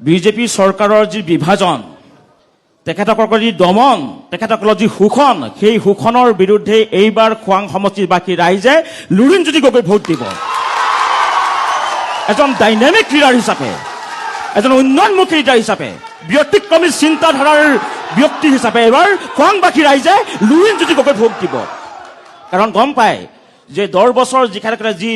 BJP চৰকাৰৰ যি বিভাজন, তেখেতসকলৰ যি দমন, তেখেতসকলৰ যি শোষণ, সেই শোষণৰ বিৰুদ্ধে এইবাৰ খোৱাং সমষ্টিবাসী ৰাইজে লুৰিণজ্যোতি গগৈক ভোট দিব। এজন ডাইনামিক লিডাৰ হিচাপে, এজন উন্নয়নমুখী লিডাৰ হিচাপে, ব্যতিক্ৰমী চিন্তাধাৰাৰ ব্যক্তি হিচাপে এইবাৰ খোৱাংবাসী ৰাইজে লুৰিণজ্যোতি গগৈক ভোট দিব। কাৰণ গম পায় যে 10 বছৰ তেখেতসকলে যি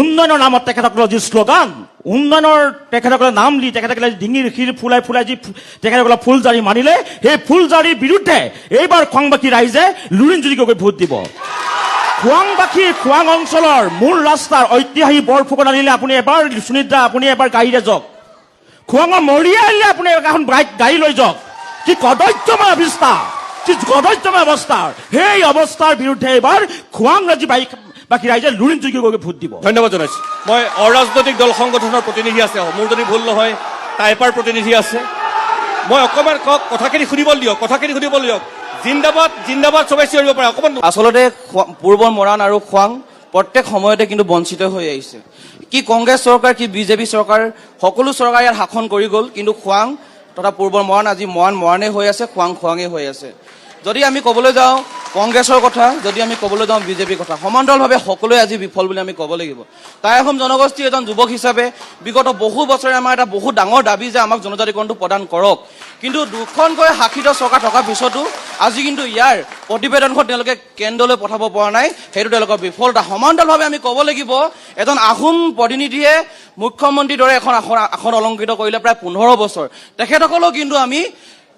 উন্নয়নৰ নামত তেখেতসকলৰ যি শ্লোগান, উন্নয়নৰ তেখেতসকলে নাম দি তেখেতসকলে ডিঙিৰ শিৰ ফুলাই ফুলাই যি তেখেতসকলে ফুলজাৰি মাৰিলে, সেই ফুলজাৰিৰ বিৰুদ্ধে এইবাৰ খোৱাংবাসী ৰাইজে লুৰিণজ্যোতি গগৈক ভোট দিব। খোৱাংবাসী, খোৱাং অঞ্চলৰ মূল ৰাস্তাৰ ঐতিহাসিক বৰফুকন আনিলে আপুনি এবাৰ সুনিদ্ৰা, আপুনি এবাৰ গাড়ীৰে যাওক। খোৱাঙৰ মৰিয়া আনিলে আপুনি এখন গাড়ী লৈ যাওক। কি কদৰ্যময় অৱস্থা, কি কদৰ্যময় অৱস্থা, সেই অৱস্থাৰ বিৰুদ্ধে এইবাৰ খোৱাংবাসী ৰাইজে লুৰিণজ্যোতি গগৈক ভোট দিব। ধন্যবাদ জনাইছো। মই অৰাজনৈতিক দল সংগঠনৰ প্ৰতিনিধি আছে, মোৰ যদি ভুল নহয় টাইপাৰ প্ৰতিনিধি আছে। মই অকণমান কথাখিনি শুনিব দিয়ক, কথাখিনি শুনিব দিয়ক। জিন্দাবাদ জিন্দাবাদ চবাই চিঞৰিব পাৰে অকণমান। আচলতে পূৰ্বৰ মৰাণ আৰু খোৱাং প্ৰত্যেক সময়তে কিন্তু বঞ্চিত হৈ আহিছে। কি কংগ্ৰেছ চৰকাৰ, কি বিজেপি চৰকাৰ, সকলো চৰকাৰ ইয়াত শাসন কৰি গ'ল, কিন্তু খোৱাং তথা পূৰ্বৰ মৰাণ আজি মৰাণেই হৈ আছে, খোৱাঙেই হৈ আছে। যদি আমি ক'বলৈ যাওঁ কংগ্ৰেছৰ কথা, যদি আমি ক'বলৈ যাওঁ বিজেপিৰ কথা, সমান্তৰালভাৱে সকলোৱে আজি বিফল বুলি আমি ক'ব লাগিব। টাই আহোম জনগোষ্ঠীৰ এজন যুৱক হিচাপে বিগত বহু বছৰে আমাৰ এটা বহুত ডাঙৰ দাবী যে আমাক জনজাতিকৰণটো প্ৰদান কৰক। কিন্তু দুখনকৈ শাসিত চৰকাৰ থকাৰ পিছতো আজি কিন্তু ইয়াৰ প্ৰতিবেদনখন তেওঁলোকে কেন্দ্ৰলৈ পঠাব পৰা নাই, সেইটো তেওঁলোকৰ বিফলতা। সমান্তৰালভাৱে আমি ক'ব লাগিব এজন আহোম প্ৰতিনিধিয়ে মুখ্যমন্ত্ৰীৰ দৰে আসন অলংকৃত কৰিলে প্ৰায় 15 বছৰ। তেখেতসকলেও কিন্তু আমি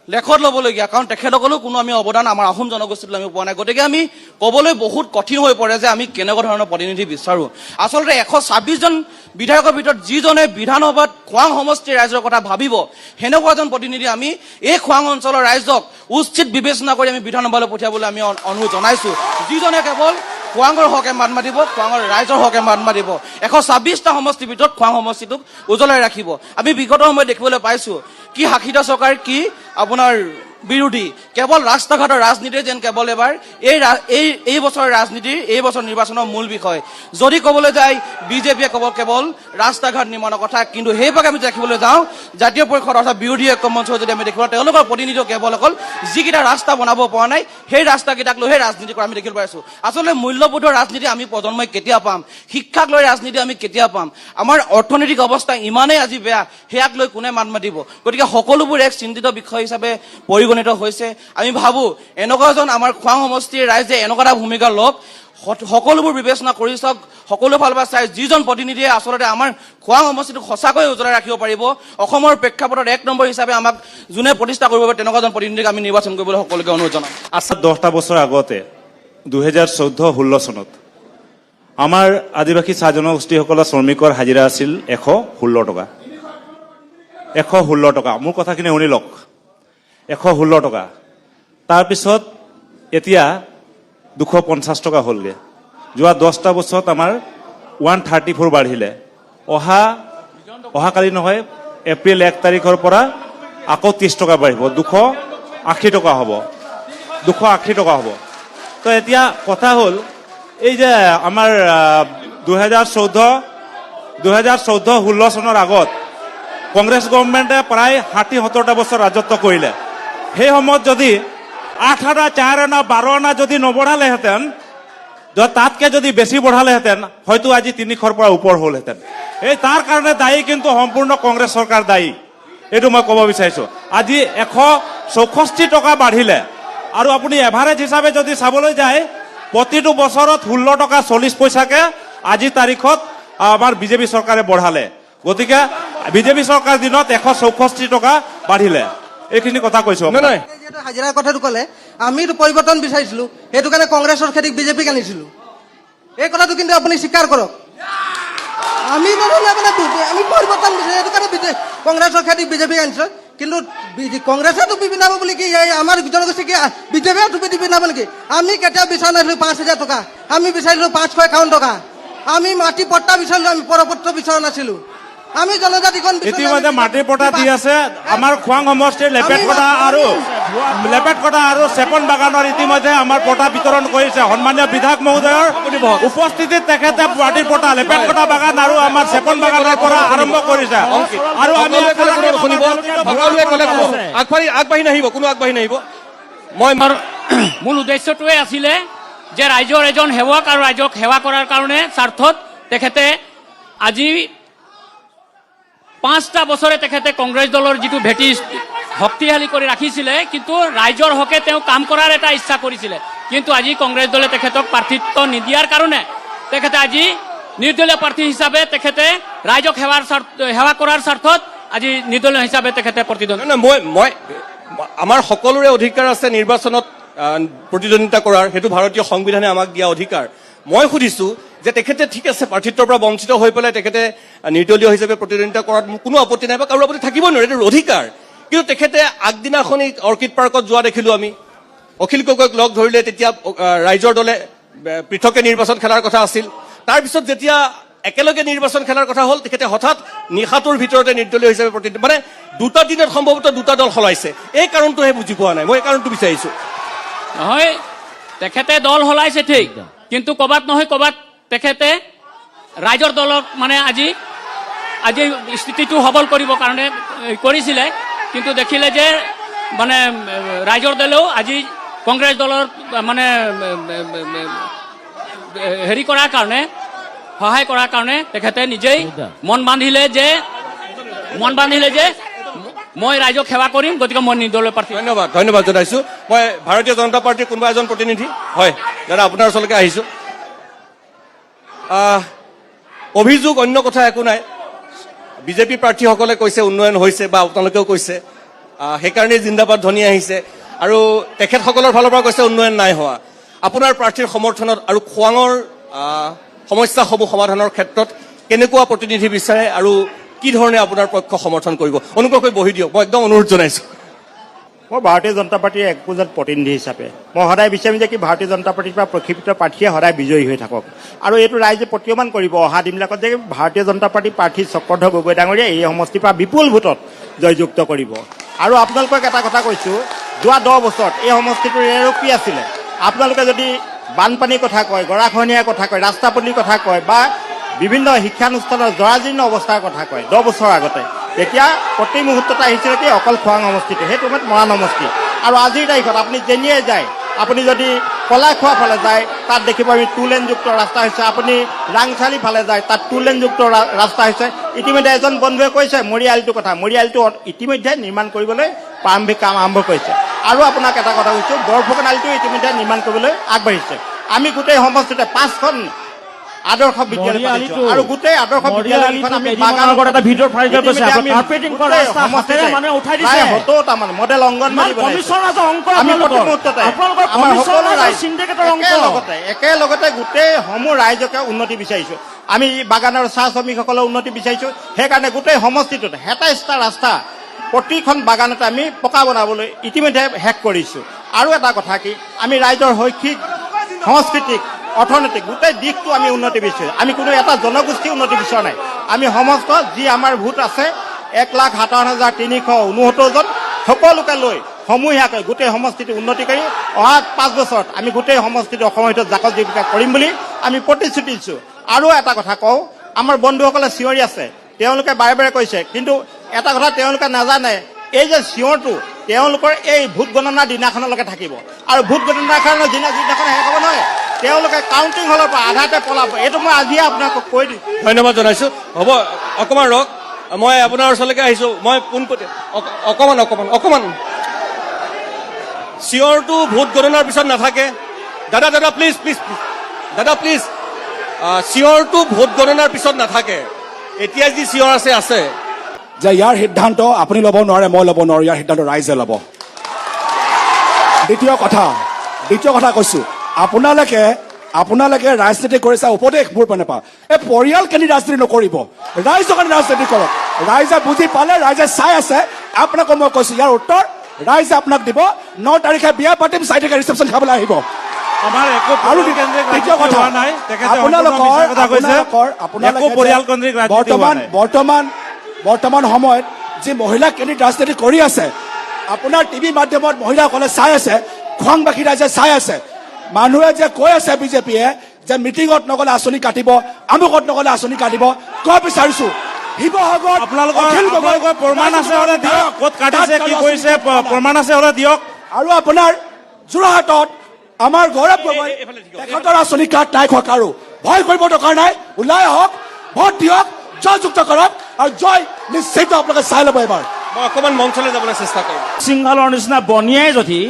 লেখত ল'বলগীয়া, কাৰণ তেখেতসকলেও কোনো আমি অৱদান আমাৰ আহোম জনগোষ্ঠীলৈ আমি পোৱা নাই। গতিকে আমি ক'বলৈ বহুত কঠিন হৈ পৰে যে আমি কেনেকুৱা ধৰণৰ প্ৰতিনিধি বিচাৰোঁ। আচলতে 126 জন বিধায়কৰ ভিতৰত যিজনে বিধানসভাত খোৱাং সমষ্টিৰ ৰাইজৰ কথা ভাবিব, সেনেকুৱা এজন প্ৰতিনিধি আমি এই খোৱাং অঞ্চলৰ ৰাইজক উচিত বিবেচনা কৰি আমি বিধানসভালৈ পঠিয়াবলৈ আমি অনুৰোধ জনাইছোঁ। যিজনে কেৱল খোৱাঙৰ হকে মাত মাতিব, খোৱাঙৰ ৰাইজৰ হকে মাত মাতিব, 126টা সমষ্টিৰ ভিতৰত খোৱাং সমষ্টিটোক উজ্বলাই ৰাখিব। আমি বিগত সময়ত দেখিবলৈ পাইছোঁ কি শাসিত চৰকাৰ, কি আপোনাৰ বিৰোধী, কেৱল ৰাস্তা ঘাটৰ ৰাজনীতিয়ে যেন কেৱল এবাৰ এই বছৰৰ ৰাজনীতিৰ, এই বছৰ নিৰ্বাচনৰ মূল বিষয়। যদি ক'বলৈ যায় বিজেপিয়ে কেৱল ৰাস্তা ঘাট নিৰ্মাণৰ কথা, কিন্তু সেইভাগে আমি দেখিবলৈ যাওঁ জাতীয় পৰিষদ অৰ্থাৎ বিৰোধী ঐক্য মঞ্চ যদি আমি দেখিবলৈ, তেওঁলোকৰ প্ৰতিনিধি কেৱল অকল যিকেইটা ৰাস্তা বনাব পৰা নাই সেই ৰাস্তাকেইটাক লৈহে ৰাজনীতি কৰা আমি দেখিবলৈ পাইছোঁ। আচলতে মূল্যবোধৰ ৰাজনীতি আমি প্ৰজন্মই কেতিয়া পাম? শিক্ষাক লৈ ৰাজনীতি আমি কেতিয়া পাম? আমাৰ অৰ্থনৈতিক অৱস্থা ইমানেই আজি বেয়া, সেয়াক লৈ কোনে মাত মাতিব? গতিকে সকলোবোৰ এক চিন্তিত বিষয় হিচাপে পৰিগণিত হৈছে। আমি ভাবোঁ এনেকুৱা এজন আমাৰ খোৱাং সমষ্টিৰ ৰাইজে এনেকুৱা এটা ভূমিকা লওক, সকলোবোৰ বিবেচনা কৰি চাওক, সকলো ফালৰ পৰা চাই যিজন প্ৰতিনিধিয়ে আচলতে আমাৰ খোৱাং সমষ্টিটোক সঁচাকৈ উজ্বলাই ৰাখিব পাৰিব, অসমৰ প্ৰেক্ষাপটত 1 নম্বৰ হিচাপে আমাক যোনে প্ৰতিষ্ঠা কৰিব পাৰে, তেনেকুৱা এজন প্ৰতিনিধিক আমি নিৰ্বাচন কৰিবলৈ সকলোকে অনুৰোধ জনাম। আচ্ছা, 10টা বছৰ আগতে 2014-16 চনত আমাৰ আদিবাসী চাহ জনগোষ্ঠীসকলৰ শ্ৰমিকৰ হাজিৰা আছিল 116 টকা। 116 টকা। মোৰ কথাখিনি শুনি লওক, 116 টকা। তাৰপিছত এতিয়া 250 টকা হ'লগৈ। যোৱা 10টা বছৰত আমাৰ 134 বাঢ়িলে। অহাকালি নহয়, এপ্ৰিল 1 তাৰিখৰ পৰা আকৌ 30 টকা বাঢ়িব, 280 টকা হ'ব, 280 টকা হ'ব। তো এতিয়া কথা হ'ল এই যে আমাৰ 2014-16 চনৰ আগত কংগ্ৰেছ গভৰ্ণমেণ্টে প্ৰায় 60-70টা বছৰ ৰাজত্ব কৰিলে। সেই সময়ত যদি 8 আনা, 4 আনা, 12 আনা যদি নবঢ়ালেহেঁতেন, তাতকৈ যদি বেছি বঢ়ালেহেঁতেন, হয়তো আজি 300ৰ পৰা ওপৰ হ'লহেঁতেন। এই তাৰ কাৰণে দায়ী কিন্তু সম্পূৰ্ণ কংগ্ৰেছ চৰকাৰ দায়ী, এইটো মই ক'ব বিচাৰিছোঁ। আজি 164 টকা বাঢ়িলে, আৰু আপুনি এভাৰেজ হিচাপে যদি চাবলৈ যায় প্ৰতিটো বছৰত 16 টকা 40 পইচাকৈ আজি তাৰিখত আমাৰ বিজেপি চৰকাৰে বঢ়ালে। গতিকে বিজেপি চৰকাৰ দিনত 164 টকা বাঢ়িলে। এইখিনি কথা কৈছো। হাজিৰাৰ কথাটো ক'লে আমিতো পৰিৱৰ্তন বিচাৰিছিলো, সেইটো কাৰণে কংগ্ৰেছৰ খেতিক বিজেপিক আনিছিলো। এই কথাটো কিন্তু আপুনি স্বীকাৰ কৰক। আমি আমি পৰিৱৰ্তন বিচাৰি, সেইটো কাৰণে কংগ্ৰেছৰ খেতিক বিজেপিক আনিছো। কিন্তু কংগ্ৰেছে টুপি পিন্ধাব বুলি কি আমাৰ জনগোষ্ঠী কি বিজেপিয়ে টুপি পিন্ধাব নেকি? আমি কেতিয়াও বিচৰা নাছিলো 5,000 টকা, আমি বিচাৰিছিলো 551 টকা। আমি মাটি পট্টা বিচাৰিলো, আমি পৰপত্ৰ বিচৰা নাছিলো। আমি জনজাতিখন ইতিমধ্যে মাটিৰ পট্টা দি আছে আমাৰ খোৱাং সমষ্টিৰ লেপেট কটা আৰু লেপেট কটা আৰু চেপন বাগানৰ ইতিমধ্যে আমাৰ পটা বিতৰণ কৰিছে সন্মানীয় বিধায়ক মহোদয়ৰ উপস্থিতিত তেখেতে গুৱাহাটীৰ পটা লেপেট কটা বাগান আৰু আমাৰ চেপন বাগানৰ পৰা আৰম্ভ কৰিছে আৰু আমি শুনিব সকলোৱে ক'লে ক'ব। আগবাঢ়ি নাহিব, কোনো আগবাঢ়ি নাহিব। মই মূল উদ্দেশ্যটোৱে আছিলে যে ৰাইজৰ এজন সেৱক আৰু ৰাইজক সেৱা কৰাৰ কাৰণে স্বাৰ্থত তেখেতে আজি 5টা বছৰে তেখেতে কংগ্ৰেছ দলৰ যিটো ভেটি শক্তিশালী কৰি ৰাখিছিলে, কিন্তু ৰাইজৰ হকে তেওঁ কাম কৰাৰ এটা ইচ্ছা কৰিছিলে। কিন্তু আজি কংগ্ৰেছ দলে তেখেতক প্ৰাৰ্থিত্ব নিদিয়াৰ কাৰণে তেখেতে আজি নিৰ্দলীয় প্ৰাৰ্থী হিচাপে তেখেতে ৰাইজক সেৱা কৰাৰ স্বাৰ্থত আজি নিৰ্দলীয় হিচাপে তেখেতে প্ৰতিদ্বন্দ্বিতা। মই আমাৰ সকলোৰে অধিকাৰ আছে নিৰ্বাচনত প্ৰতিদ্বন্দ্বিতা কৰাৰ, সেইটো ভাৰতীয় সংবিধানে আমাক দিয়া অধিকাৰ। মই সুধিছো যে তেখেতে ঠিক আছে প্ৰাৰ্থিত্বৰ পৰা বঞ্চিত হৈ পেলাই তেখেতে নিৰ্দলীয় হিচাপে প্ৰতিদ্বন্দ্বিতা কৰাত মোৰ কোনো আপত্তি নাই বা কাৰো আপত্তি থাকিব নোৱাৰে, এইটো অধিকাৰ। কিন্তু তেখেতে আগদিনাখনি অৰ্কিড পাৰ্কত যোৱা দেখিলো আমি, অখিল গগৈক লগ ধৰিলে, তেতিয়া ৰাইজৰ দলে পৃথকে নিৰ্বাচন খেলাৰ কথা আছিল। তাৰপিছত যেতিয়া একেলগে নিৰ্বাচন খেলাৰ কথা হ'ল, তেখেতে হঠাৎ নিশাটোৰ ভিতৰতে নিৰ্দলীয় হিচাপে প্ৰতিদ্বন্দ্বিতা, মানে দুটা দিনত সম্ভৱতঃ দুটা দল সলাইছে। এই কাৰণটোহে বুজি পোৱা নাই, মই এই কাৰণটো বিচাৰিছো। নহয়, তেখেতে দল সলাইছে ঠিক, কিন্তু ক'বাত নহয় ক'বাত তেখেতে ৰাইজৰ দলক মানে আজি স্থিতিটো সবল কৰিবৰ কাৰণে কৰিছিলে, কিন্তু দেখিলে যে মানে ৰাইজৰ দলেও আজি কংগ্ৰেছ দলৰ মানে হেৰি কৰাৰ কাৰণে সহায় কৰাৰ কাৰণে তেখেতে নিজেই মন বান্ধিলে যে মই ৰাইজক সেৱা কৰিম, গতিকে মই নিৰ্দলীয় প্ৰাৰ্থী। ধন্যবাদ জনাইছো। মই ভাৰতীয় জনতা পাৰ্টীৰ কোনোবা এজন প্ৰতিনিধি, হয় দাদা আপোনাৰ ওচৰলৈকে আহিছো। অভিযোগ অন্য কথা একো নাই, বিজেপি প্ৰাৰ্থীসকলে কৈছে উন্নয়ন হৈছে বা আপোনালোকেও কৈছে, সেইকাৰণে জিন্দাবাদ ধ্বনি আহিছে, আৰু তেখেতসকলৰ ফালৰ পৰা কৈছে উন্নয়ন নাই হোৱা। আপোনাৰ প্ৰাৰ্থীৰ সমৰ্থনত আৰু খোৱাঙৰ সমস্যাসমূহ সমাধানৰ ক্ষেত্ৰত কেনেকুৱা প্ৰতিনিধি বিচাৰে আৰু কি ধৰণে আপোনাৰ পক্ষ সমৰ্থন কৰিব? অনুগ্ৰহ কৰি বহি দিয়ক, মই একদম অনুৰোধ জনাইছো। মই ভাৰতীয় জনতা পাৰ্টীৰ একোজন প্ৰতিনিধি হিচাপে মই সদায় বিচাৰিম যে কি ভাৰতীয় জনতা পাৰ্টীৰ পৰা প্ৰক্ষিপ্ত প্ৰাৰ্থীয়ে সদায় বিজয়ী হৈ থাকক, আৰু এইটো ৰাইজে প্ৰতীয়মান কৰিব অহা দিনবিলাকত যে ভাৰতীয় জনতা পাৰ্টীৰ প্ৰাৰ্থী চক্ৰধৰ গগৈ ডাঙৰীয়া এই সমষ্টিৰ পৰা বিপুল ভোটত জয়যুক্ত কৰিব। আৰু আপোনালোকক এটা কথা কৈছোঁ, যোৱা 10 বছৰত এই সমষ্টিটোৰ আৰু কি আছিলে? আপোনালোকে যদি বানপানীৰ কথা কয়, গৰাখহনীয়াৰ কথা কয়, ৰাস্তা পদূলিৰ কথা কয় বা বিভিন্ন শিক্ষানুষ্ঠানৰ জৰাজীৰ্ণ অৱস্থাৰ কথা কয় 10 বছৰ আগতে, তেতিয়া প্ৰতি মুহূৰ্ততে আহিছিলে কি অকল খোৱাং সমষ্টিটো, সেইটো সময়ত মৰাণ সমষ্টি। আৰু আজিৰ তাৰিখত আপুনি যেনিয়ে যায়, আপুনি যদি কলাইখোৱা ফালে যায় তাত দেখিব আমি 2 লেনযুক্ত ৰাস্তা হৈছে, আপুনি ৰাংচালি ফালে যায় তাত 2 লেনযুক্ত ৰাস্তা হৈছে। ইতিমধ্যে এজন বন্ধুৱে কৈছে মৰিয়ালটোৰ কথা, মৰিয়ালটো ইতিমধ্যে নিৰ্মাণ কৰিবলৈ প্ৰাৰম্ভিক কাম আৰম্ভ কৰিছে। আৰু আপোনাক এটা কথা কৈছোঁ, বৰফুকন আলিটো ইতিমধ্যে নিৰ্মাণ কৰিবলৈ আগবাঢ়িছে। আমি গোটেই সমষ্টিতে 5খন আদৰ্শ বিদ্যালয় পাতিছো, আৰু গোটেই আদৰ্শ বিদ্যালয়খন আমি এটা ভিডিঅ' ভাইৰেল কৰিছে, কাৰ্পেটিং কৰা ৰাস্তা হাতেৰে মানে উঠাই দিছে, 70টা মানে মডেল অংগনবাড়ী কমিছনাৰৰ অংক আমি প্ৰতি মুহূৰ্ততে আপোনালোকৰ আমাৰ সকলো কমিছনাৰৰ ৰাইজ চিণ্ডিকেটৰ অংক একেলগতে গোটেই সমূহ ৰাইজকে উন্নতি বিচাৰিছো। আমি বাগানৰ চাহ শ্ৰমিকসকলৰ উন্নতি বিচাৰিছো, সেইকাৰণে গোটেই সমষ্টিটোত 27টা ৰাস্তা প্ৰতিখন বাগানতে আমি পকা বনাবলৈ ইতিমধ্যে শেষ কৰিছো। আৰু এটা কথা কি, আমি ৰাইজৰ শৈক্ষিক সাংস্কৃতিক অৰ্থনৈতিক গোটেই দিশটো আমি উন্নতি বিচাৰিছোঁ। আমি কোনো এটা জনগোষ্ঠী উন্নতি বিচৰা নাই, আমি সমস্ত যি আমাৰ ভোট আছে 1,57,369 জন সকলোকে লৈ সমূহীয়াকৈ গোটেই সমষ্টিটো উন্নতি কৰি অহা 5 বছৰত আমি গোটেই সমষ্টিটো অসমৰ ভিতৰত জাকত জীৱিকা কৰিম বুলি আমি প্ৰতিশ্ৰুতি দিছোঁ। আৰু এটা কথা কওঁ, আমাৰ বন্ধুসকলে চিঞৰি আছে, তেওঁলোকে বাৰে বাৰে কৈছে, কিন্তু এটা কথা তেওঁলোকে নাজানে, এই যে চিঞৰটো তেওঁলোকৰ এই ভোট গণনাৰ দিনাখনলৈকে থাকিব, আৰু ভোট গণনাখনৰ যিদিনাখন শেষ হ'ব নহয়, তেওঁলোকে কাউণ্টিং হলৰ পৰা আধাতে পলাব। এইটো মই আজিয়ে আপোনালোকক কৈ দিম। ধন্যবাদ জনাইছো। হ'ব অকণমান ৰওক, মই আপোনাৰ ওচৰলৈকে আহিছো। মই পোনপটীয়া অকণমান চিঞৰটো ভোট গণনাৰ পিছত নাথাকে। দাদা প্লিজ দাদা প্লিজ, চিঞৰটো ভোট গণনাৰ পিছত নাথাকে। এতিয়া যি চিঞৰ আছে যে ইয়াৰ সিদ্ধান্ত আপুনি ল'ব নোৱাৰে, মই ল'ব নোৱাৰো, ইয়াৰ সিদ্ধান্ত ৰাইজে ল'ব। দ্বিতীয় কথা কৈছো, আপোনালোকে ৰাজনীতি কৰিছে, উপদেশ মোৰ পৰা নাপাওঁ। এই পৰিয়াল কেনে ৰাজনীতি নকৰিব, ৰাইজৰ কাৰণে ৰাজনীতি কৰক। ৰাইজে বুজি পালে, ৰাইজে চাই আছে। আপোনাক মই কৈছো, ইয়াৰ উত্তৰ ৰাইজে আপোনাক দিব। 9 তাৰিখে বিয়া পাতিম, 4 তাৰিখে ৰিচেপশ্যন খাবলৈ আহিব। আমাৰ একো আৰু পৰিয়ালকেন্দ্ৰিক দ্বিতীয় কথা, হোৱা নাই, তেখেতে একো পৰিয়ালকেন্দ্ৰিক ৰাজনীতি হোৱা নাই। বৰ্তমান সময়ত যি মহিলা কেন্দ্ৰিক ৰাজনীতি কৰি আছে, আপোনাৰ টিভি মাধ্যমত মহিলাসকলে চাই আছে, খোৱাংবাসী ৰাইজে চাই আছে। মানুহে যে কৈ আছে বিজেপিয়ে যে মিটিঙত নগলে আঁচনি কাটিব, আমুকত নগলে আঁচনি কাটিব, কব বিচাৰিছো শিৱসাগৰত আপোনালোকৰ প্ৰমাণ আছে হ'লে দিয়ক, ক'ত কাটিছে কি কৰিছে প্ৰমাণ আছে হ'লে দিয়ক। আৰু আপোনাৰ যোৰহাটত আমাৰ গৌৰৱ গগৈ তেখেতৰ আঁচনি কাৰ্ড নাই খোৱা কাৰো। ভয় কৰিব দৰকাৰ নাই, ওলাই আহক, ভোট দিয়ক, জয়যুক্ত কৰক আৰু জয় নিশ্চিত আপোনালোকে চাই ল'ব এবাৰ। মই অকণমান মঞ্চলৈ যাবলৈ চেষ্টা কৰিম। সিংহালৰ নিচিনা বনিয়াই যদি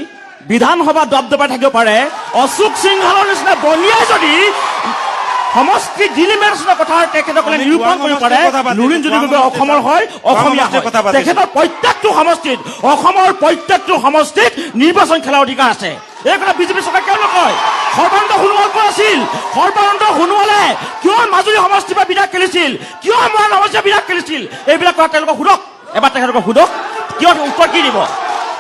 বিধানসভা দবদবাই থাকিব পাৰে, অশোক সিংহালৰ নিচিনা বনিয়াই যদি সমষ্টি ডিলিমিটেশ্যনৰ কথা তেখেতসকলে নিৰূপণ কৰিব পাৰে, লুৰিণ যদি অসমৰ হয়, অসমীয়া হয়। তেখেতৰ প্ৰত্যেকটো সমষ্টিত, অসমৰ প্ৰত্যেকটো সমষ্টিত নিৰ্বাচন খেলাৰ অধিকাৰ আছে। এই কথা বিজেপি চৰকাৰে কিয় নকয়? সৰ্বানন্দ সোণোৱাল ক'ত আছিল? সৰ্বানন্দ সোণোৱালে কিয় মাজুলী সমষ্টিৰ পৰা বিধায়ক খেলিছিল? কিয় মৰাণ সমষ্টিৰ পৰা বিধায়ক খেলিছিল? এইবিলাক কথা তেওঁলোকক সোধক, এবাৰ তেখেতলোকক সোধক, কিয় উত্তৰ কি দিব?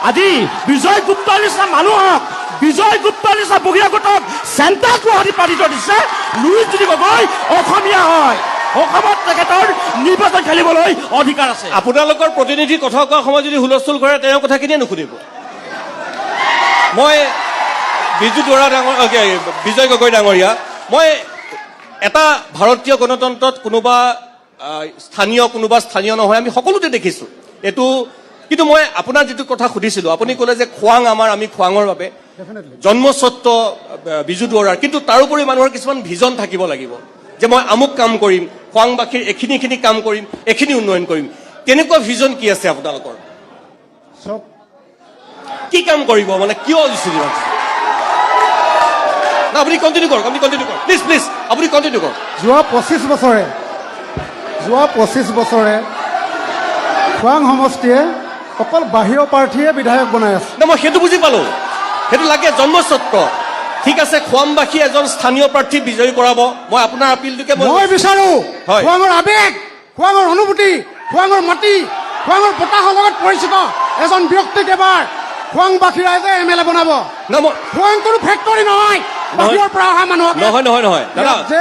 আজি বিজয় গুপ্তাৰ নিচিনা মানুহক, বিজয় গুপ্তাৰ নিচিনা বহিৰাগতক চেণ্টাৰ গুৱাহাটী পাতিত দিছে। লুৰিণ জ্যোতি গগৈ অসমীয়া হয়, অসমত তেখেতৰ নিৰ্বাচন খেলিবলৈ অধিকাৰ আছে। আপোনালোকৰ প্ৰতিনিধি কথা কোৱাৰ সময়ত যদি হুলস্থুল কৰে তেওঁৰ কথাখিনিয়ে নুশুনিব। মই বিজয় গগৈ ডাঙৰীয়া, মই এটা ভাৰতীয় গণতন্ত্ৰত কোনোবা স্থানীয় নহয়, আমি সকলোতে দেখিছোঁ এইটো। কিন্তু মই আপোনাৰ যিটো কথা সুধিছিলোঁ, আপুনি ক'লে যে খোৱাং আমাৰ, আমি খোৱাঙৰ বাবে জন্মস্বত্ব বিজু দুৱৰাৰ, কিন্তু তাৰোপৰি মানুহৰ কিছুমান ভিজন থাকিব লাগিব যে মই আমুক কাম কৰিম, খোৱাংবাসীৰ এইখিনি কাম কৰিম, এইখিনি উন্নয়ন কৰিম। তেনেকুৱা ভিজন কি আছে আপোনালোকৰ? কি কাম কৰিব মানে, কিয় দিছিল? আপুনি কণ্টিনিউ কৰক, প্লিজ আপুনি কণ্টিনিউ কৰক। যোৱা 25 বছৰে খোৱাং সমষ্টিয়ে অকল বাহিৰৰ প্ৰাৰ্থীয়ে বিধায়ক বনাই আছে। মই সেইটো বুজি পালোঁ, সেইটো লাগে জন্মস্বত্ব। ঠিক আছে, খোৱাংবাসী এজন স্থানীয় প্ৰাৰ্থী বিজয়ী কৰাব। মই আপোনাৰ আপিলটোকে মই বিচাৰো হয়। খোৱাঙৰ আৱেগ, খোৱাঙৰ অনুভূতি, খোৱাঙৰ মাটি, খোৱাঙৰ বতাহৰ লগত পৰিচিত এজন ব্যক্তিক এবাৰ খোৱাংবাসী ৰাইজে MLA বনাব। খোৱাং কোনো ফেক্টৰী নহয়, বাহিৰৰ পৰা অহা মানুহ নহয় দাদা যে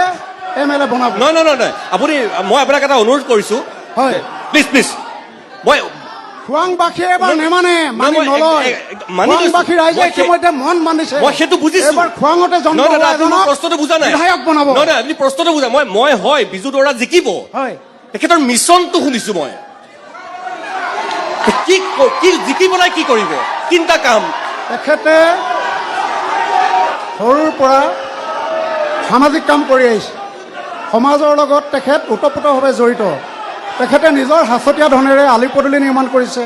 MLA বনাব। নহয় আপুনি, মই আপোনাক এটা অনুৰোধ কৰিছোঁ, হয় প্লিজ মই খোৱাংবাসীয়ে এবাৰ নেমানে, মানি নলয়। খোৱাংবাসী ৰাইজে ইতিমধ্যে মন মানিছে। মই সেইটো বুজিছোঁ। এবাৰ খোৱাঙতে জন্ম হোৱা এজনক প্ৰশ্নটো বুজা নাই, বিধায়ক বনাব। নহয় আপুনি প্ৰশ্নটো বুজা। মই হয় বিজু দুৱৰা জিকিব, হয় তেখেতৰ মিছনটো শুনিছোঁ মই। কি জিকিবলৈ কি কৰিব, তিনিটা কাম। তেখেতে সৰুৰ পৰা সামাজিক কাম কৰি আহিছে, সমাজৰ লগত তেখেত ওতপ্ৰোতভাৱে জড়িত। তেখেতে নিজৰ সাঁচতীয়া ধনেৰে আলি পদূলি নিৰ্মাণ কৰিছে,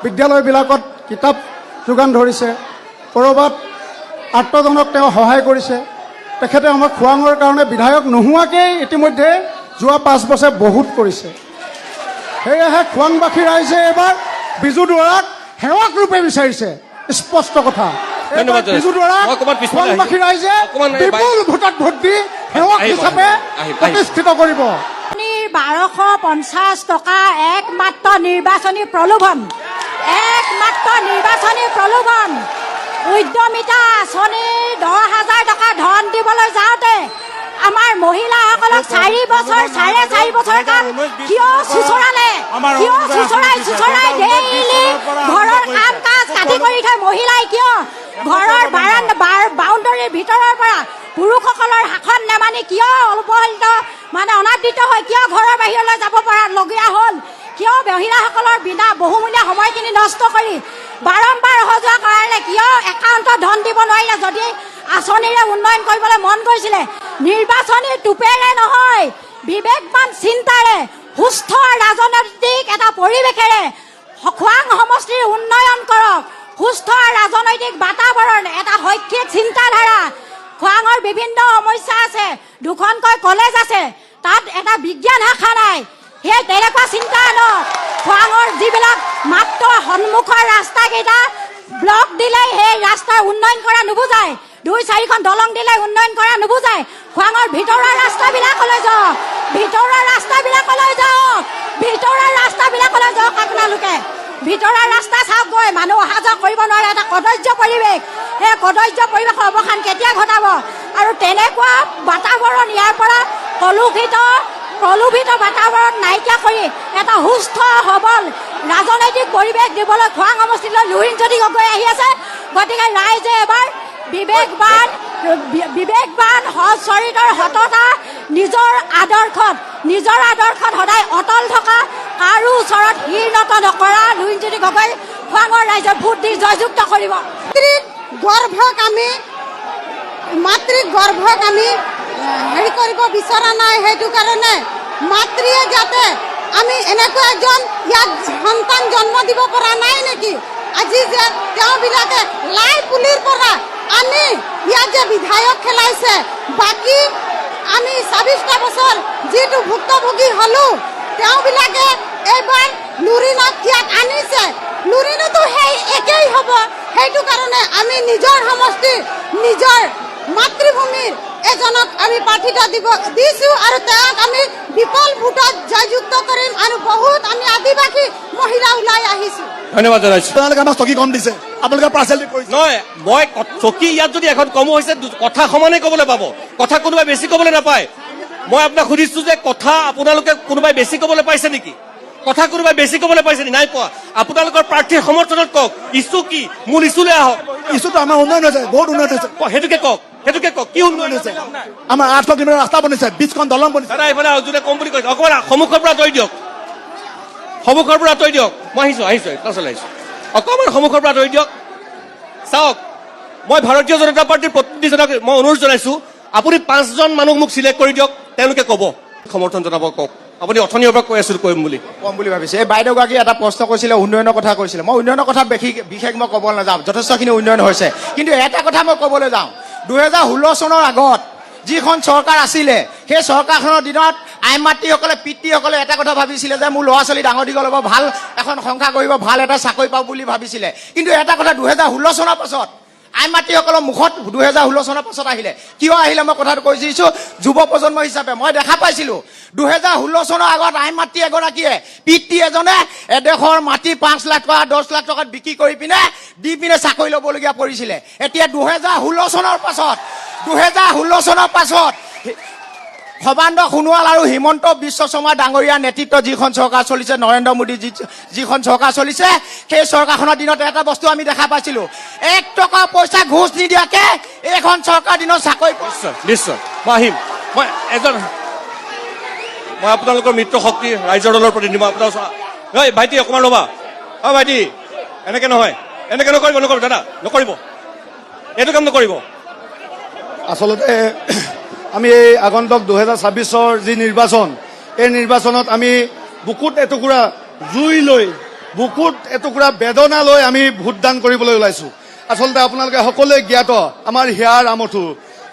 বিদ্যালয়বিলাকত কিতাপ যোগান ধৰিছে, ক'ৰবাত আত্মজনক তেওঁ সহায় কৰিছে। তেখেতে আমাৰ খোৱাঙৰ কাৰণে বিধায়ক নোহোৱাকেই ইতিমধ্যে যোৱা 5 বছৰে বহুত কৰিছে। সেয়েহে খোৱাংবাসী ৰাইজে এবাৰ বিজু দুৱৰাক সেৱক ৰূপে বিচাৰিছে, স্পষ্ট কথা। বিজু দুৱৰাক খোৱাংবাসী ৰাইজে বিপুল ভোটত ভোট দি সেৱক হিচাপে প্ৰতিষ্ঠিত কৰিব। 1250 টকা একমাত্ৰ নিৰ্বাচনী প্ৰলোভন, উদ্যমিতা আঁচনি 10,000 টকা ধন দিবলৈ যাওঁতে আমাৰ মহিলাসকলক 4 বছৰ 4.5 বছৰ কাম কিয় চুচৰালে? কিয় চুচৰাই ডেইলি ঘৰৰ কাম কাজ কাটি কৰি থৈ মহিলাই কিয় ঘৰৰ বাউণ্ডৰীৰ ভিতৰৰ পৰা পুৰুষসকলৰ শাসন নেমানি কিয় অপহৰিত অনাদৃত হয়? কিয় ঘৰৰ বাহিৰলৈ যাব পৰা লগীয়া হ'ল? কিয় মহিলাসকলৰ বিনা বহুমূলীয়া সময়খিনি নষ্ট কৰি বাৰম্বাৰ অহা যোৱা কৰালে? কিয় একাউণ্টত ধন দিব নোৱাৰিলে? যদি আঁচনিৰে উন্নয়ন কৰিবলৈ মন কৰিছিলে, নিৰ্বাচনী টুপেৰে নহয়, বিবেকবান চিন্তাৰে, সুস্থ ৰাজনৈতিক এটা পৰিৱেশেৰে খোৱাং সমষ্টিৰ উন্নয়ন কৰক। সুস্থ ৰাজনৈতিক বাতাবৰণ, এটা শৈক্ষিক চিন্তাধাৰা। খোৱাঙৰ বিভিন্ন সমস্যা আছে, 2খনকৈ কলেজ আছে, তাত এটা বিজ্ঞান শাখা নাই। সেই তেনেকুৱা চিন্তা আনক। খোৱাঙৰ যিবিলাক মাত্ৰ সন্মুখৰ ৰাস্তাকেইটা ব্লক দিলে সেই ৰাস্তাৰ উন্নয়ন কৰা নুবুজায়, 2-4খন দলং দিলে উন্নয়ন কৰা নুবুজায়। খোৱাঙৰ ভিতৰৰ ৰাস্তাবিলাকলৈ যাওক, আপোনালোকে ভিতৰৰ ৰাস্তা চাওক গৈ। মানুহ অহা যোৱা কৰিব নোৱাৰে, এটা কদৰ্য পৰিৱেশ। সেই কদৰ্য পৰিৱেশৰ অৱসান কেতিয়া ঘটাব? আৰু তেনেকুৱা বাতাবৰণ ইয়াৰ পৰা প্ৰলোভিত বাতাবৰণ নাইকিয়া কৰি এটা সুস্থ সবল ৰাজনৈতিক পৰিৱেশ দিবলৈ খোৱাং সমষ্টিলৈ লুৰিণজ্যোতি গগৈ আহি আছে। গতিকে ৰাইজে এবাৰ বিবেকবান সৎ চৰিত্ৰৰ সততা, নিজৰ আদৰ্শত সদায় অটল থকা, কাৰো ওচৰত হীনত নকৰা লুৰিণজ্যোতি গগৈ খোৱাঙৰ ৰাইজে ভোট দি জয়যুক্ত কৰিব। মাতৃক গৰ্ভক আমি হেৰি কৰিব বিচৰা নাই। সেইটো কাৰণে মাতৃয়ে যাতে আমি এনেকুৱা এজন ইয়াত সন্তান জন্ম দিব পৰা নাই নেকি? আজি যে তেওঁবিলাকে লাই পুলিৰ পৰা আনি ইয়াত যে বিধায়ক খেলাইছে, বাকী আমি ২৬টা বছৰ যিটো ভুক্তভোগী হলো, তেওঁবিলাকে এইবাৰ লুৰিণক ইয়াত আনিছে, লুৰিণতো সেই একেই হ'ব। সেইটো কাৰণে আমি নিজৰ সমষ্টি, নিজৰ মাতৃভূমিৰ এজনক আমি প্ৰাৰ্থিতা দিছো আৰু তেওঁক আমি বিপুল ভোটত জয়যুক্ত কৰিম। আৰু বহুত আমি আদিবাসী মহিলা ওলাই আহিছো। ধন্যবাদ জনাইছো। আপোনালোকে আমাক চকী কম দিছে, আপোনালোকে পাৰ্চেল কৰিছে। নহয়, মই চকী ইয়াত যদি এখন কম হৈছে, কথা সমানে ক'বলৈ পাব, কথা কোনোবাই বেছি ক'বলৈ নাপায়। মই আপোনাক সুধিছো যে কথা আপোনালোকে কোনোবাই বেছি ক'বলৈ পাইছে নেকি? কথা কোনোবাই বেছি ক'বলৈ পাইছে নেকি? নাই পোৱা। আপোনালোকৰ প্ৰাৰ্থীৰ সমৰ্থনত কওক, ইছ্যু কি? মূল ইছ্যুলৈ আহক। ইছ্যুটো আমাৰ উন্নয়ন হৈছে, বহুত উন্নয়ন হৈছে। সেইটোকে কওক, কি উন্নয়ন হৈছে? আমাৰ ৮ কিলোমিটাৰ ৰাস্তা বনিছে, 20খন দলং বনিছে। দাদা এইফালে যোনে কম বুলি কৈছে, অকণমান সন্মুখৰ পৰা আঁতৰি দিয়ক, সন্মুখৰ পৰা আঁতৰি দিয়ক। মই আহিছো ক্লাছলৈ আহিছো, অকণমান সন্মুখৰ পৰা আঁতৰি দিয়ক। চাওক, মই ভাৰতীয় জনতা পাৰ্টীৰ প্ৰতিনিধিজনক মই অনুৰোধ জনাইছো, আপুনি 5জন মানুহ মোক চিলেক্ট কৰি দিয়ক, তেওঁলোকে ক'ব সমৰ্থন জনাব। কওক, আপুনি অথনিৰ পৰা কৈ আছিল কম বুলি ভাবিছে। এই বাইদেউগৰাকী এটা প্ৰশ্ন কৈছিলে, উন্নয়নৰ কথা কৈছিলে। মই উন্নয়নৰ কথা বিশেষ মই ক'ব নাযাওঁ, যথেষ্টখিনি উন্নয়ন হৈছে। কিন্তু এটা কথা মই ক'বলৈ যাওঁ, 2016 চনৰ আগত যিখন চৰকাৰ আছিলে, সেই চৰকাৰখনৰ দিনত আই মাতৃসকলে, পিতৃসকলে এটা কথা ভাবিছিলে যে মোৰ ল'ৰা ছোৱালী ডাঙৰ দীঘল হ'ব, ভাল এখন সংসাৰ কৰিব, ভাল এটা চাকৰি পাব বুলি ভাবিছিলে। কিন্তু এটা কথা 2016 চনৰ পাছত আই মাতৃসকলৰ মুখত 2016 চনৰ পাছত আহিলে। কিয় আহিলে মই কথাটো কৈ দিছো, যুৱ প্ৰজন্ম হিচাপে মই দেখা পাইছিলো 2016 চনৰ আগত আই মাতৃ এগৰাকীয়ে, পিতৃ এজনে এডোখৰ মাটি 5 লাখ টকা 10 লাখ টকাত বিক্ৰী কৰি দি পিনে চাকৰি ল'বলগীয়া পৰিছিলে। এতিয়া 2016 চনৰ পাছত সৰ্বানন্দ সোণোৱাল আৰু হিমন্ত বিশ্ব শৰ্মা ডাঙৰীয়াৰ নেতৃত্বত যিখন চৰকাৰ চলিছে, নৰেন্দ্ৰ মোদী যিখন চৰকাৰ চলিছে, সেই চৰকাৰখনৰ দিনত এটা বস্তু আমি দেখা পাইছিলো, 1 টকা পইচা ঘোষ নিদিয়াকে এইখন চৰকাৰ দিনত চাকৰি। নিশ্চয় মই আহিম। মই আপোনালোকৰ মিত্ৰ শক্তি ৰাইজৰ দলৰ প্ৰতিনিধি। মই আপোনাৰ ভাইটি অকণমান ৰ'বা। ভাইটি, এনেকে নহয়, এনেকে নকৰিব দাদা, নকৰিব, এইটো কাম নকৰিব। আচলতে আমি এই আগন্তুক 2026 যি নিৰ্বাচন, এই নিৰ্বাচনত আমি বুকুত এটুকুৰা জুই লৈ, বুকুত এটুকুৰা বেদনা লৈ আমি ভোটদান কৰিবলৈ ওলাইছো। আচলতে আপোনালোকে সকলোৱে জ্ঞাত, আমাৰ হিয়াৰ আমঠু,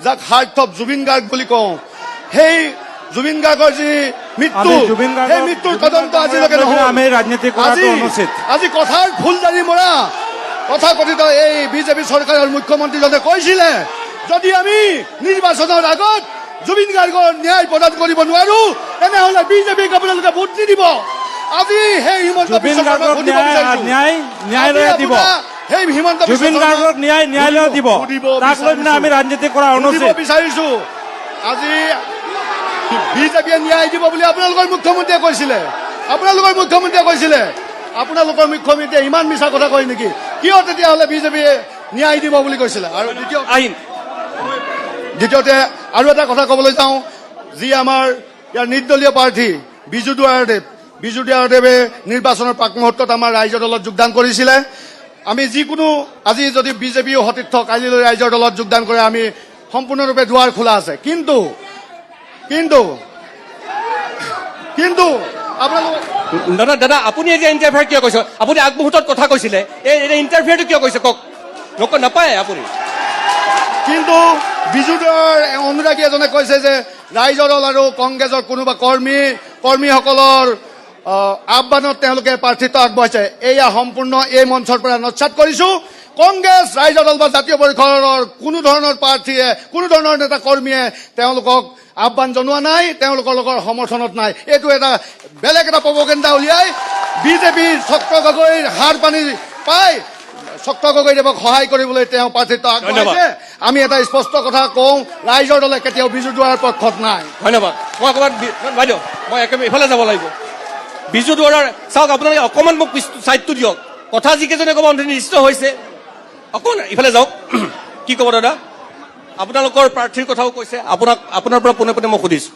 যাক হাৰ্ট অফ জুবিন গাৰ্গ বুলি কওঁ, সেই জুবিন গাৰ্গৰ যি মৃত্যু, সেই মৃত্যুৰ তদন্ত আজিলৈকে নহয়। আজি কথাৰ ফুলজাৰি মৰা তথাকথিত এই বিজেপি চৰকাৰৰ মুখ্যমন্ত্ৰীজনে কৈছিলে, যদি আমি নিৰ্বাচনৰ আগত জুবিন গাৰ্গৰ ন্যায় প্ৰদান কৰিব নোৱাৰো, তেনেহলে বিজেপিক আপোনালোকে ভোট নিদিব। আজি সেই হিমন্ত বিশ্ব শৰ্মাক সুধিব বিচাৰিছো, সেই হিমন্ত জুবিন গাৰ্গক ন্যায়ালয় দিব, তাক লৈ পিনে আমি ৰাজনীতি কৰা অনুচিত বিচাৰিছো। আজি বিজেপিয়ে ন্যায় দিব বুলি আপোনালোকৰ মুখ্যমন্ত্ৰীয়ে কৈছিলে, আপোনালোকৰ মুখ্যমন্ত্ৰীয়ে ইমান মিছা কথা কয় নেকি? কিয় তেতিয়াহ'লে বিজেপিয়ে ন্যায় দিব বুলি কৈছিলে? আৰু দ্বিতীয়তে আৰু এটা কথা ক'বলৈ যাওঁ, যি আমাৰ ইয়াৰ নিৰ্দলীয় প্ৰাৰ্থী বিজু দুৱাৰদেৱে নিৰ্বাচনৰ প্ৰাক মুহূৰ্তত আমাৰ ৰাইজৰ দলত যোগদান কৰিছিলে। আমি যিকোনো, আজি যদি বিজেপি সতীৰ্থ কালিলৈ ৰাইজৰ দলত যোগদান কৰে, আমি সম্পূৰ্ণৰূপে দুৱাৰ খোলা আছে। কিন্তু আপোনালোক দাদা আপুনি এতিয়া ইণ্টাৰফেয়াৰ কিয় কৈছে? আপুনি আগমুহূৰ্তত কথা কৈছিলে, এই ইণ্টাৰফেয়াৰটো কিয় কৈছে কওক? নাপায় আপুনি। কিন্তু বিজুদাৰ অনুৰাগী এজনে কৈছে যে ৰাইজৰ দল আৰু কংগ্ৰেছৰ কোনোবা কৰ্মীসকলৰ আহ্বানত তেওঁলোকে প্ৰাৰ্থিত্ব আগবঢ়াইছে। এয়া সম্পূৰ্ণ এই মঞ্চৰ পৰা নস্যাৎ কৰিছো। কংগ্ৰেছ, ৰাইজৰ দল বা জাতীয় পৰিষদৰ কোনো ধৰণৰ প্ৰাৰ্থীয়ে, কোনো ধৰণৰ নেতা কৰ্মীয়ে তেওঁলোকক আহ্বান জনোৱা নাই, তেওঁলোকৰ লগৰ সমৰ্থনত নাই। এইটো এটা বেলেগ এটা প্ৰপগেণ্ডা উলিয়াই বিজেপিৰ চক্ৰ গগৈৰ হাৰ পানী পাই চক্ৰ গগৈদেৱক সহায় কৰিবলৈ তেওঁ প্ৰাৰ্থিত্ব আগবঢ়াইছে। আমি এটা স্পষ্ট কথা কওঁ, ৰাইজৰ দলে কেতিয়াও বিজু দুৱাৰৰ পক্ষত নাই। ধন্যবাদ। মই অকণমান বাইদেউ, মই একেবাৰে ইফালে যাব লাগিব। বিজু দুৱাৰাৰ চাওক আপোনালোকে অকণমান মোক ছাইডটো দিয়ক কথা যিকেইজনে ক'ব অন্তত নিশ্চিত হৈছে অকণমান ইফালে যাওক কি ক'ব দাদা আপোনালোকৰ প্ৰাৰ্থীৰ কথাও কৈছে আপোনাৰ পৰা পোনে পোনে মই সুধিছোঁ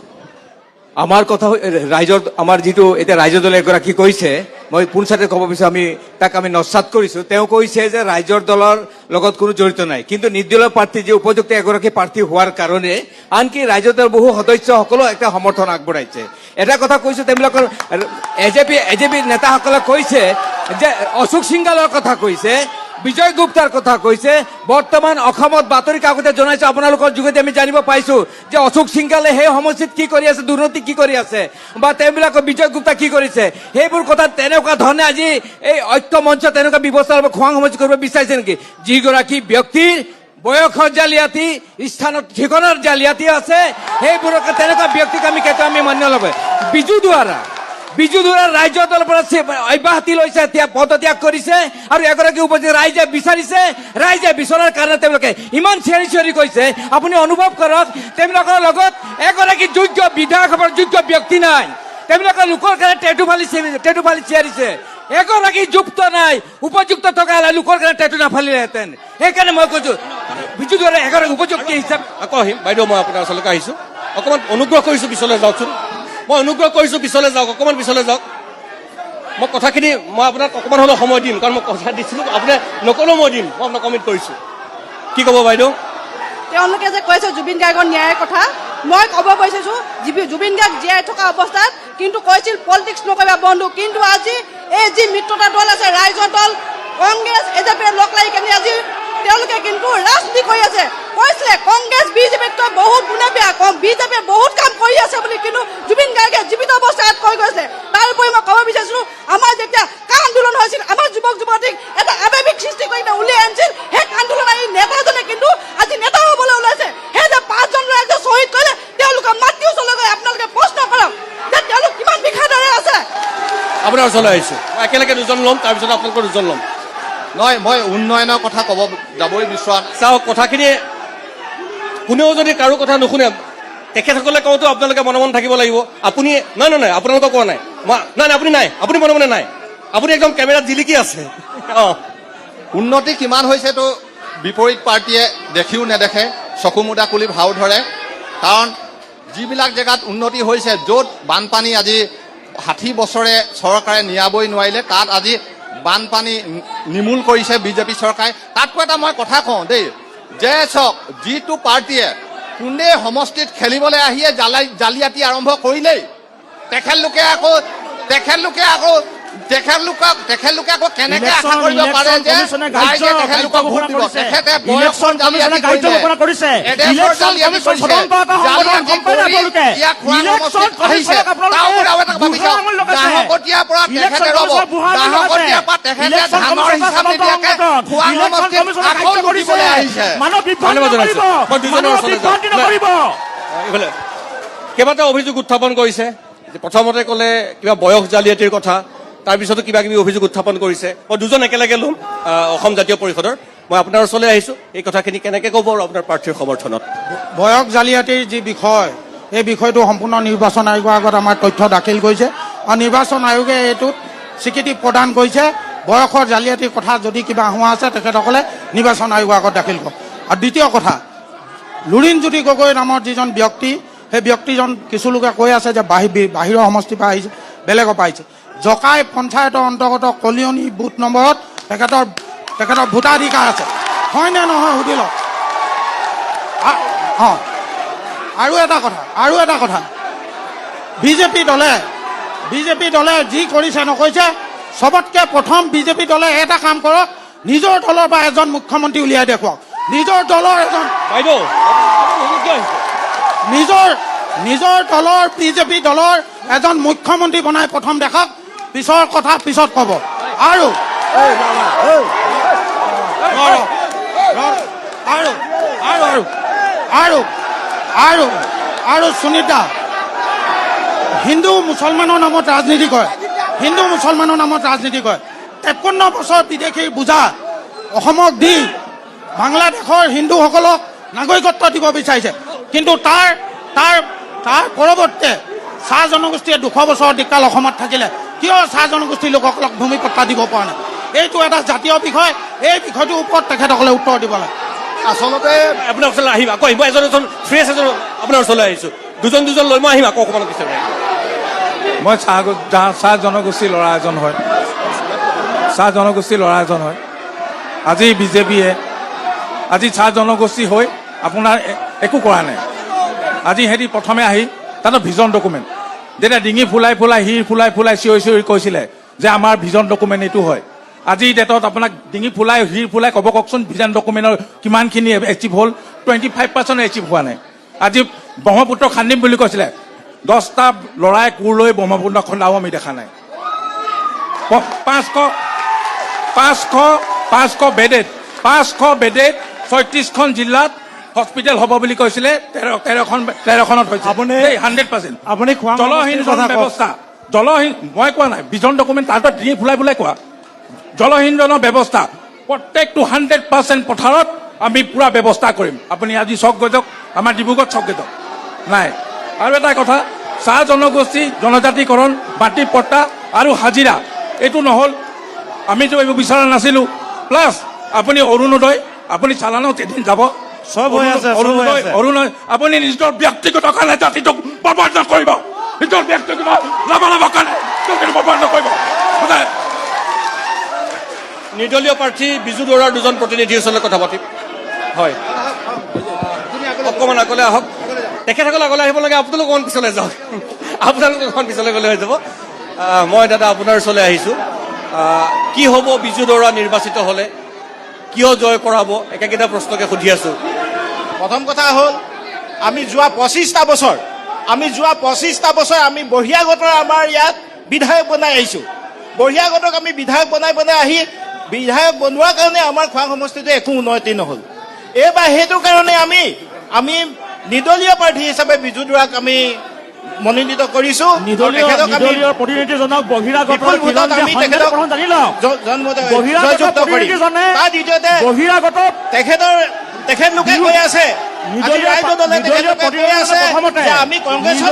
আমাৰ কথা ৰাইজৰ আমাৰ যিটো এতিয়া ৰাইজৰ দলে এগৰাকী কৈছে মই পোনচাতে ক'ব বিচাৰোঁ তাক আমি নস্বাত কৰিছোঁ তেওঁ কৈছে যে ৰাইজৰ দলৰ লগত কোনো জড়িত নাই কিন্তু নিৰ্দলীয় প্ৰাৰ্থী যি উপযুক্ত এগৰাকী প্ৰাৰ্থী হোৱাৰ কাৰণে আনকি ৰাইজৰ দলৰ বহু সদস্যসকলেও এটা সমৰ্থন আগবঢ়াইছে এটা কথা কৈছোঁ তেওঁলোকৰ এজেপি নেতাসকলে কৈছে যে অশোক সিংগালৰ কথা কৈছে বিজয় গুপ্তাৰ কথা কৈছে বৰ্তমান অসমত বাতৰি কাকতে জনাইছো আপোনালোকৰ যোগেদি আমি জানিব পাইছো যে অশোক সিংগালে সেই সমষ্টিত কি কৰি আছে দুৰ্নীতি কি কৰি আছে বা তেওঁবিলাকৰ বিজয় গুপ্তা কি কৰিছে সেইবোৰ কথা তেনেকুৱা ধৰণে আজি এই ঐক্য মঞ্চ তেনেকুৱা ব্যৱস্থা খোৱাং সমষ্টি কৰিব বিচাৰিছে নেকি যিগৰাকী ব্যক্তিৰ বয়সৰ জালিয়াতি স্থানত ঠিকনাৰ জালিয়াতি আছে সেইবোৰকে তেনেকুৱা ব্যক্তিক আমি কেতিয়াও আমি মান্য ল'ব বিজু দুৱাৰা ৰাইজৰ দলৰ পৰা অব্যাহতি লৈছে এতিয়া পদত্যাগ কৰিছে আৰু এগৰাকী ৰাইজে বিচাৰিছে ৰাইজে বিচৰাৰ কাৰণে তেওঁলোকে ইমান চিঞৰি কৈছে আপুনি অনুভৱ কৰক তেওঁলোকৰ লগত এগৰাকী যোগ্য বিধায়কসভাৰ যোগ্য ব্যক্তি নাই তেওঁলোকে লোকৰ কাৰণে টেটু ফালি চিঞৰিছে এগৰাকী যুক্ত নাই উপযুক্ত থকা লোকৰ কাৰণে টেটু নাফালিলেহেঁতেন সেইকাৰণে মই কৈছো বিজু দুৱাৰা এগৰাকী উপযুক্ত হিচাপে আকৌ আহিম বাইদেউ মই আপোনাৰ ওচৰলৈকে আহিছোঁ অকণমান অনুগ্ৰহ কৰিছোঁ পিছলৈ যাওকচোন মই অনুগ্ৰহ কৰিছোঁ পিছলৈ যাওক অকণমান পিছলৈ যাওক মই কথাখিনি মই আপোনাক অকণমান হ'লেও সময় দিম কাৰণ মই কথা দিছিলোঁ আপুনি নক'লেও মই দিম মই আপোনাক কমিট কৰিছোঁ কি ক'ব বাইদেউ তেওঁলোকে যে কৈছে জুবিন গাৰ্গৰ ন্যায়ৰ কথা মই ক'ব বিচাৰিছোঁ জুবিন গাৰ্গ জীয়াই থকা অৱস্থাত কিন্তু কৈছিল পলিটিক্স নকৰিবা বন্ধু কিন্তু আজি এই যি মিত্ৰতা দল আছে ৰাইজৰ দল কংগ্ৰেছ এজেপিয়ে লগ লাগি কেনে আজি তেওঁলোকে কিন্তু ৰাজনীতি কৰি আছে কৈছিলে কংগ্ৰেছ বিজেপিতকৈ বহুত গুণে বেয়া বিজেপিয়ে বহুত কাম কৰি আছে বুলি কিন্তু জুবিন গাৰ্গে জীৱিত অৱস্থাত কৈ গৈছিলে তাৰ উপৰি মই ক'ব বিচাৰিছিলোঁ আমাৰ যেতিয়া কা আন্দোলন হৈছিল আমাৰ যুৱক যুৱতীক এটা আৱেগিক সৃষ্টি কৰি উলিয়াই আনিছিল সেই আন্দোলন আহি নেতাজনে কিন্তু আজি নেতা হ'বলৈ ওলাইছে সেই যে 5জন ৰাইজে শ্বহীদ কৰিলে তেওঁলোকৰ মাতৃ ওচৰলৈ গৈ আপোনালোকে প্ৰশ্ন কৰক যে তেওঁলোক কিমান বিষাদৰে আছে আপোনাৰ ওচৰলৈ আহিছোঁ মই একেলগে দুজন ল'ম তাৰপিছত আপোনালোকৰ দুজন ল'ম নহয় মই উন্নয়নৰ কথা ক'ব যাবই বিচৰা চাওক কথাখিনি কোনেও যদি কাৰো কথা নুশুনে তেখেতসকলে কওঁতো আপোনালোকে মনে মনে থাকিব লাগিব আপুনি নাই আপোনালোকক কোৱা নাই নাই আপুনি নাই আপুনি মনে মনে নাই আপুনি একদম কেমেৰাত জিলিকি আছে অঁ উন্নতি কিমান হৈছেতো বিপৰীত পাৰ্টীয়ে দেখিও নেদেখে চকু মুদা খুলি ভাও ধৰে কাৰণ যিবিলাক জেগাত উন্নতি হৈছে য'ত বানপানী আজি 60 বছৰে চৰকাৰে নিয়াবই নোৱাৰিলে তাত আজি বানপানী নিমূল কৰিছে বিজেপি চৰকাৰে তাতকৈ এটা মই কথা কওঁ দেই যে চাওক যিটো পাৰ্টীয়ে কোনে সমষ্টিত খেলিবলৈ আহিয়ে জালিয়াতি আৰম্ভ কৰিলেই তেখেতলোকে আকৌ কেনেকে আশা কৰিব পাৰে যে ৰাইজে তেখেতলোকক ভোট দিব তেখেতে বয়সৰ জালিয়াতি কৰিছে এডেছৰ জালিয়াতি কৰিছে ইয়াক খোৱাং সমষ্টিত আহিছে তাৰ ওপৰত এটা ভাবিছে দাহকতীয়াৰ পৰা তেখেতে ৰ'ব দাহকতীয়াৰ পৰা তেখেতে ধানৰ হিচাপ নিদিয়াকে খোৱাং সমষ্টিত আকৌ লুটিবলৈ আহিছে কেইবাটাও অভিযোগ উত্থাপন কৰিছে প্ৰথমতে ক'লে কিবা বয়স জালিয়াতিৰ কথা তাৰপিছতো কিবা কিবি অভিযোগ উত্থাপন কৰিছে মই দুজন একেলগে ল'ম অসম জাতীয় পৰিষদৰ মই আপোনাৰ ওচৰলৈ আহিছোঁ এই কথাখিনি কেনেকৈ ক'ব আৰু আপোনাৰ প্ৰাৰ্থীৰ সমৰ্থনত বয়স জালিয়াতিৰ যি বিষয় এই বিষয়টো সম্পূৰ্ণ নিৰ্বাচন আয়োগৰ আগত আমাৰ তথ্য দাখিল কৰিছে আৰু নিৰ্বাচন আয়োগে এইটোত স্বীকৃতি প্ৰদান কৰিছে বয়সৰ জালিয়াতিৰ কথা যদি কিবা হোৱা আছে তেখেতসকলে নিৰ্বাচন আয়োগৰ আগত দাখিল কৰক আৰু দ্বিতীয় কথা লুৰিণজ্যোতি গগৈ নামৰ যিজন ব্যক্তি সেই ব্যক্তিজন কিছু লোকে কৈ আছে যে বাহিৰৰ সমষ্টিৰ পৰা আহিছে বেলেগৰ পৰা আহিছে জকাই পঞ্চায়তৰ অন্তৰ্গত কলিয়নী বুথ নম্বৰত তেখেতৰ ভোটাধিকাৰ আছে হয়নে নহয় সুধি লওক অঁ আৰু এটা কথা বিজেপি দলে যি কৰিছে নকৰিছে চবতকে প্ৰথম বিজেপি দলে এটা কাম কৰক নিজৰ দলৰ পৰা এজন মুখ্যমন্ত্ৰী উলিয়াই দেখুৱাওক নিজৰ দলৰ এজন নিজৰ দলৰ বিজেপি দলৰ এজন মুখ্যমন্ত্ৰী বনাই প্ৰথম দেখাওক পিছৰ কথা পিছত ক'ব আৰু সুনীতা হিন্দু মুছলমানৰ নামত ৰাজনীতি কৰে 53 বছৰ বিদেশীৰ বোজা অসমক দি বাংলাদেশৰ হিন্দুসকলক নাগৰিকত্ব দিব বিচাৰিছে কিন্তু তাৰ পৰৱৰ্তীতে চাহ জনগোষ্ঠীয়ে 200 বছৰ দীক্ষাল অসমত থাকিলে কিয় চাহ জনগোষ্ঠীৰ লোকসকলক ভূমি পট্টা দিব পৰা নাই? এইটো এটা জাতীয় বিষয়, এই বিষয়টোৰ ওপৰত তেখেতসকলে উত্তৰ দিব লাগে। আচলতে আপোনাৰ ওচৰলৈ আহিম আকৌ আহিম, মই এজন ফ্ৰেছ এজন আপোনাৰ ওচৰলৈ আহিছোঁ, দুজন লৈ মই আহিম আকৌ অকণমান পিছত। মই চাহ জনগোষ্ঠীৰ ল'ৰা এজন হয়, চাহ জনগোষ্ঠীৰ ল'ৰা এজন হয়। আজি বিজেপিয়ে আজি চাহ জনগোষ্ঠী হৈ আপোনাৰ একো কৰা নাই। আজি সিহঁতি প্ৰথমে আহি তাতো ভিজন ডকুমেণ্ট যেতিয়া ডিঙি ফুলাই হিৰ ফুলাই চিঞৰি কৈছিলে যে আমাৰ ভিজন ডকুমেণ্ট এইটো হয়। আজি ডেটত আপোনাক ডিঙি ফুলাই হিৰ ফুলাই ক'ব কওকচোন ভিজন ডকুমেণ্টৰ কিমানখিনি এচিভ হ'ল? 25% এচিভ হোৱা নাই। আজি ব্ৰহ্মপুত্ৰ খান্দিম বুলি কৈছিলে, 10টা ল'ৰাই কোৰ লৈ ব্ৰহ্মপুত্ৰ খন্দাও আমি দেখা নাই। 500 বেডেড 36খন জিলাত হস্পিটেল হ'ব বুলি কৈছিলে, 13খনত হৈছে। আপুনি 100%। আপুনি জলসিঞ্চন ব্যৱস্থা, মই কোৱা নাই ভিজন ডকুমেণ্ট তাৰ ডিঙি ফুলাই কোৱা। জলসিঞ্চনৰ ব্যৱস্থা প্ৰত্যেকটো 100% পথাৰত আমি পুৰা ব্যৱস্থা কৰিম। আপুনি আজি চক গৈ যাওক, আমাৰ ডিব্ৰুগড়ত চক গৈ যাওক নাই। আৰু এটা কথা, চাহ জনগোষ্ঠী জনজাতিকৰণ, মাটি পট্টা আৰু হাজিৰা এইটো নহ'ল, আমিতো এইবোৰ বিচৰা নাছিলোঁ। প্লাছ আপুনি অৰুণোদয়, আপুনি চালানত এদিন যাব, চব হৈ আছে, অৰুণোদয় আপুনি নিজৰ ব্যক্তিগত কাৰণে জাতিটোক বৰ্বাদ কৰিব, নিজৰ ব্যক্তিগত লাভালাভৰ কাৰণে বৰ্বাদ নকৰিব। নিৰ্দলীয় প্ৰাৰ্থী বিজু বৰুৱাৰ দুজন প্ৰতিনিধিৰ ওচৰলৈ কথা পাতিম। হয়, অকণমান আগলৈ আহক, তেখেতসকলে আগলৈ আহিব লাগে, আপোনালোক অকণমান পিছলৈ যাওক, আপোনালোক অকণমান পিছলৈ গ'লে হৈ যাব। মই দাদা আপোনাৰ ওচৰলৈ আহিছোঁ, কি হ'ব বিজু বৰুৱা নিৰ্বাচিত হ'লে, কিয় জয় কৰাব, একেকেইটা প্ৰশ্নকে সুধি আছোঁ। প্ৰথম কথা হ'ল আমি যোৱা 25টা বছৰ আমি বহিৰাগতৰ আমাৰ ইয়াত বিধায়ক বনাই আহিছোঁ। বহিৰাগতক আমি বিধায়ক বনাই আহি বিধায়ক বনোৱাৰ কাৰণে আমাৰ খোৱাং সমষ্টিটো একো উন্নতি নহ'ল। এইবাৰ সেইটো কাৰণে আমি নিৰ্দলীয় প্ৰাৰ্থী হিচাপে বিজু বৰুৱাক আমি মনোনীত কৰিছোঁ। প্ৰতিনিধিজনক বহিৰাগতৰ তেখেতলোকে কৈ আছে, আমি কংগ্ৰেছৰ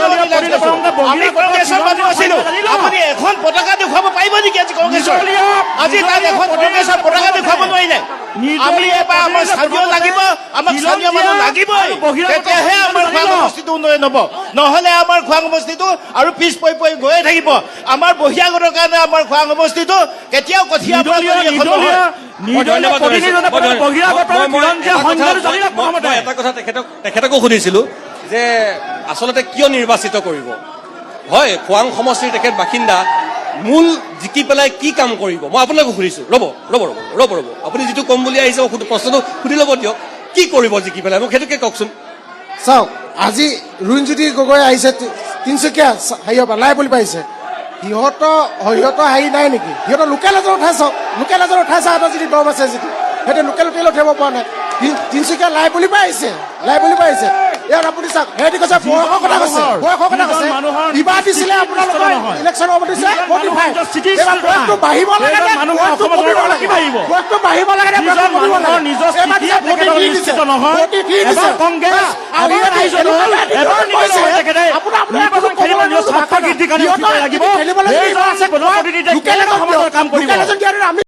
মানুহ আছিলো, আপুনি এখন পতাকা দেখুৱাব পাৰিব নেকি? আজি কংগ্ৰেছৰ আজি তাত এখন কংগ্ৰেছৰ পতাকা দেখুৱাব নোৱাৰিলে। আমি এবাৰ আমাৰ স্থানীয় লাগিব, আমাক স্থানীয় মানুহ লাগিবই, তেতিয়াহে আমাৰ খোৱাং সমষ্টিটো উন্নয়ন হ'ব, নহ'লে আমাৰ খোৱাং সমষ্টিটো আৰু পিছ পৰি গৈয়ে থাকিব। আমাৰ বহিৰাগতৰ কাৰণে আমাৰ খোৱাং সমষ্টিটো কেতিয়াও কঠীয়া এটা কথা তেখেতকো সুধিছিলোঁ যে আচলতে কিয় নিৰ্বাচিত কৰিব। হয়, খোৱাং সমষ্টিৰ তেখেত বাসিন্দা, মূল জিকি পেলাই কি কাম কৰিব মই আপোনালোকক সুধিছোঁ। ৰ'ব, আপুনি যিটো ক'ম বুলি আহিছে প্ৰশ্নটো সুধি ল'ব দিয়ক, কি কৰিব জিকি পেলাই, মোক সেইটোকে কওকচোন। চাওক, আজি ৰুণজ্যোতি গগৈ আহিছে তিনিচুকীয়া হেৰিয়ৰ পৰা লাই বুলি পাইছে, সিহঁতৰ হেৰি নাই নেকি? সিহঁতৰ লোকেল এজন উঠাইছে, সিহঁতৰ যদি দম আছে যদি সিহঁতে লোকেল উঠাব পৰা নাই। তিনিচুকীয়া লাই বুলি পাইছে। ইয়াত আপুনি চাওক, সিহঁতি কৈছে বয়সৰ কথা কৈছে, কিবা দিছিলে আপোনালোকৰ ইলেকশ্যনৰ সময়ত দিছে 45। বয়সটো বাঢ়িব লাগে, বয়সটো কমিব লাগে,